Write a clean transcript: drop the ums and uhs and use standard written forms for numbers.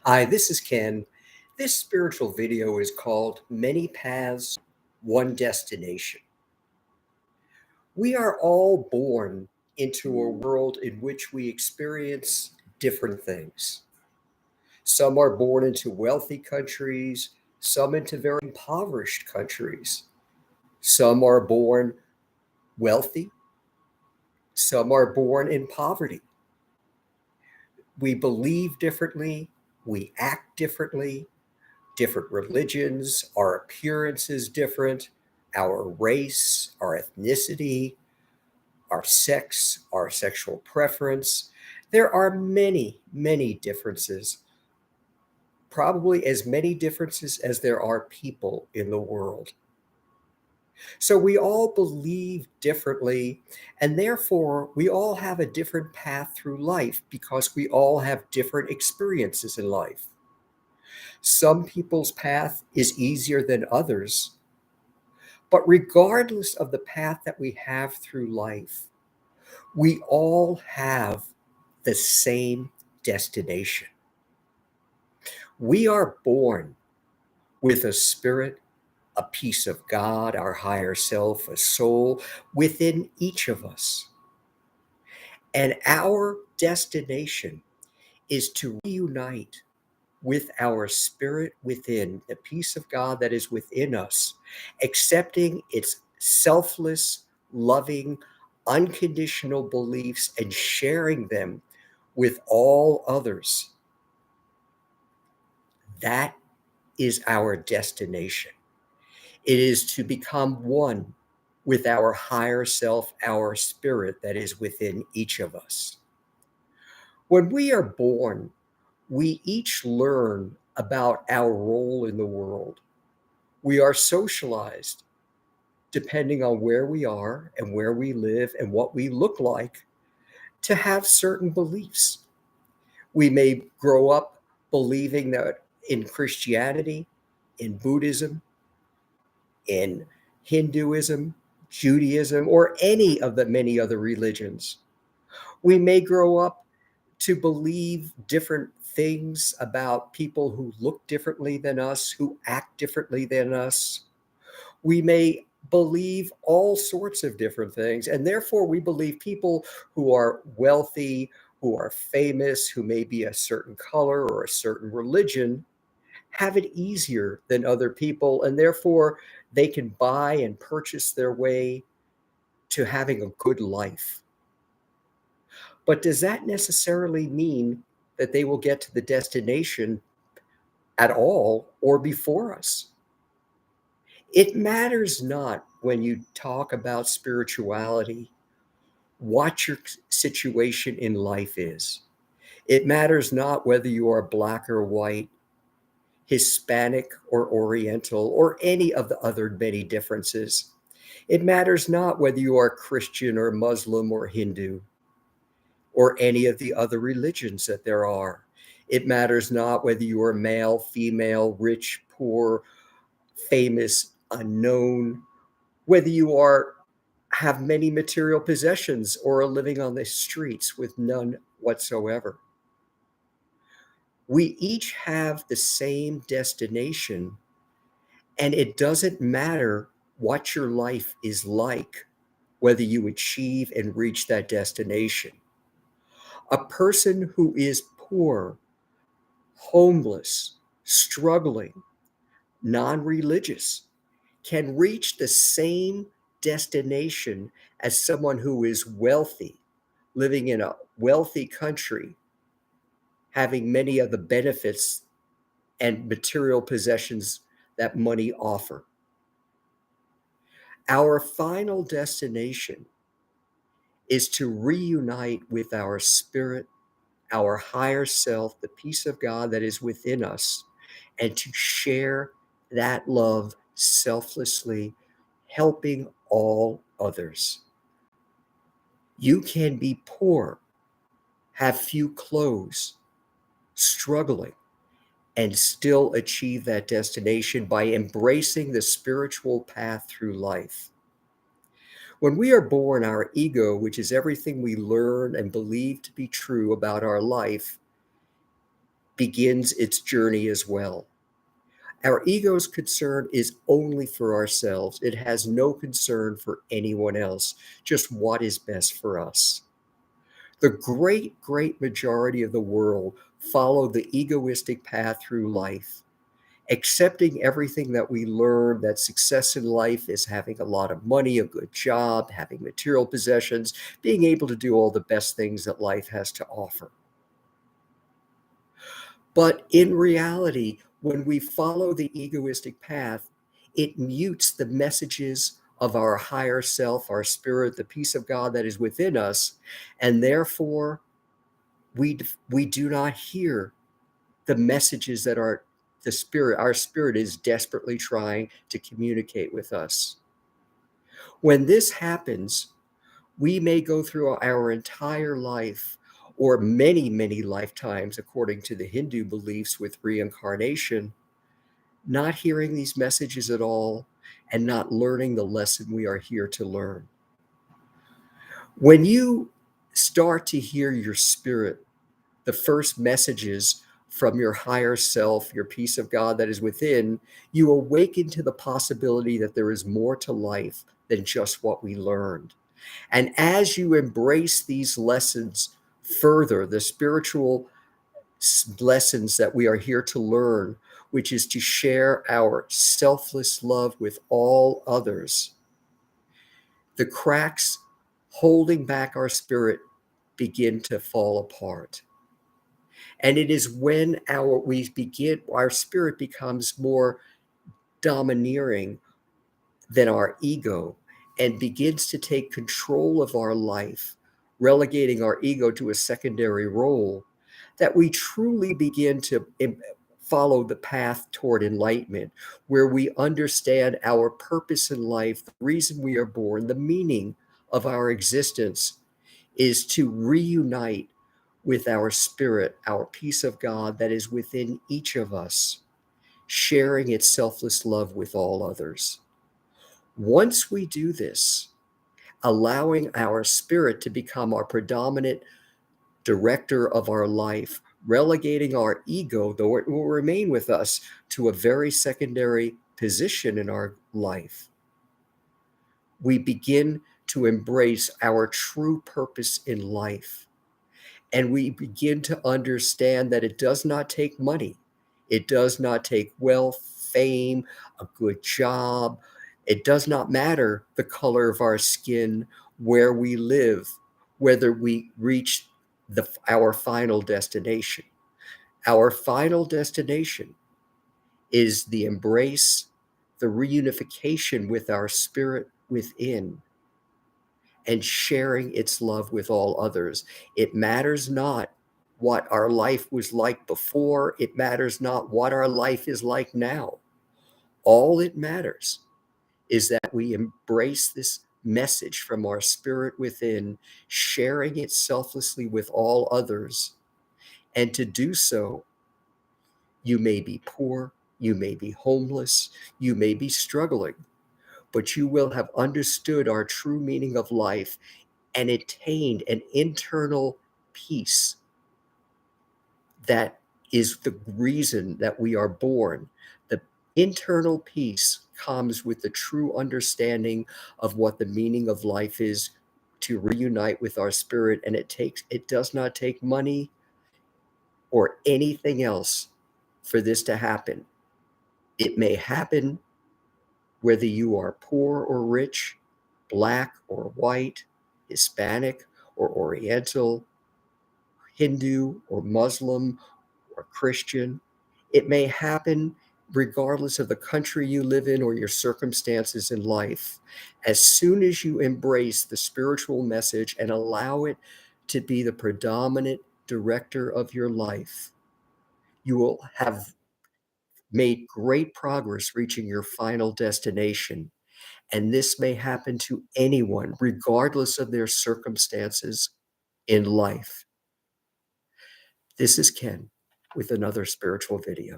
Hi, this is Ken. This spiritual video is called Many Paths, One Destination. We are all born into a world in which we experience different things. Some are born into wealthy countries, some into very impoverished countries. Some are born wealthy, some are born in poverty. We believe differently, we act differently, different religions, our appearance is different, our race, our ethnicity, our sex, our sexual preference. There are many, many differences, probably as many differences as there are people in the world. So we all believe differently, and therefore we all have a different path through life because we all have different experiences in life. Some people's path is easier than others. But regardless of the path that we have through life, we all have the same destination. We are born with a spirit, a piece of God, our higher self, a soul within each of us. And our destination is to reunite with our spirit within, the peace of God that is within us, accepting its selfless, loving, unconditional beliefs and sharing them with all others. That is our destination. It is to become one with our higher self, our spirit that is within each of us. When we are born, we each learn about our role in the world. We are socialized depending on where we are and where we live and what we look like to have certain beliefs. We may grow up believing that in Christianity, in Buddhism, in Hinduism, Judaism, or any of the many other religions. We may grow up to believe different things about people who look differently than us, who act differently than us. We may believe all sorts of different things. And therefore, we believe people who are wealthy, who are famous, who may be a certain color or a certain religion, have it easier than other people. And therefore, they can buy and purchase their way to having a good life. But does that necessarily mean that they will get to the destination at all or before us? It matters not when you talk about spirituality what your situation in life is. It matters not whether you are black or white, Hispanic or Oriental, or any of the other many differences. It matters not whether you are Christian or Muslim or Hindu, or any of the other religions that there are. It matters not whether you are male, female, rich, poor, famous, unknown, whether you are have many material possessions or are living on the streets with none whatsoever. We each have the same destination, and it doesn't matter what your life is like, whether you achieve and reach that destination. A person who is poor, homeless, struggling, non religious can reach the same destination as someone who is wealthy, living in a wealthy country, having many of the benefits and material possessions that money offer. Our final destination is to reunite with our spirit, our higher self, the peace of God that is within us, and to share that love selflessly, helping all others. You can be poor, have few clothes, struggling, and still achieve that destination by embracing the spiritual path through life. When we are born, our ego, which is everything we learn and believe to be true about our life, begins its journey as well. Our ego's concern is only for ourselves. It has no concern for anyone else, just what is best for us. The great majority of the world follow the egoistic path through life, accepting everything that we learn, that success in life is having a lot of money, a good job, having material possessions, being able to do all the best things that life has to offer. But in reality, when we follow the egoistic path, it mutes the messages of our higher self, our spirit, the peace of God that is within us, and therefore we do not hear the messages that our spirit is desperately trying to communicate with us. When this happens, we may go through our entire life or many lifetimes, according to the Hindu beliefs with reincarnation, not hearing these messages at all and not learning the lesson we are here to learn. When you start to hear your spirit, the first messages from your higher self, your peace of God that is within, you awaken to the possibility that there is more to life than just what we learned. And as you embrace these lessons further, the spiritual lessons that we are here to learn, which is to share our selfless love with all others, the cracks holding back our spirit begin to fall apart. And it is when our spirit becomes more domineering than our ego and begins to take control of our life, relegating our ego to a secondary role, that we truly begin to follow the path toward enlightenment, where we understand our purpose in life, the reason we are born, the meaning of our existence is to reunite with our spirit, our peace of God that is within each of us, sharing its selfless love with all others. Once we do this, allowing our spirit to become our predominant director of our life, relegating our ego, though it will remain with us, to a very secondary position in our life, we begin to embrace our true purpose in life. And we begin to understand that it does not take money. It does not take wealth, fame, a good job. It does not matter the color of our skin, where we live, whether we reach our final destination. Our final destination is the embrace, the reunification with our spirit within, and sharing its love with all others. It matters not what our life was like before. It matters not what our life is like now. All it matters is that we embrace this message from our spirit within, sharing it selflessly with all others. And to do so, you may be poor, you may be homeless, you may be struggling, but you will have understood our true meaning of life and attained an internal peace that is the reason that we are born. The internal peace comes with the true understanding of what the meaning of life is, to reunite with our spirit. And it does not take money or anything else for this to happen. It may happen whether you are poor or rich, black or white, Hispanic or Oriental, Hindu or Muslim or Christian. It may happen regardless of the country you live in or your circumstances in life. As soon as you embrace the spiritual message and allow it to be the predominant director of your life, you will have made great progress reaching your final destination. And this may happen to anyone, regardless of their circumstances in life. This is Ken with another spiritual video.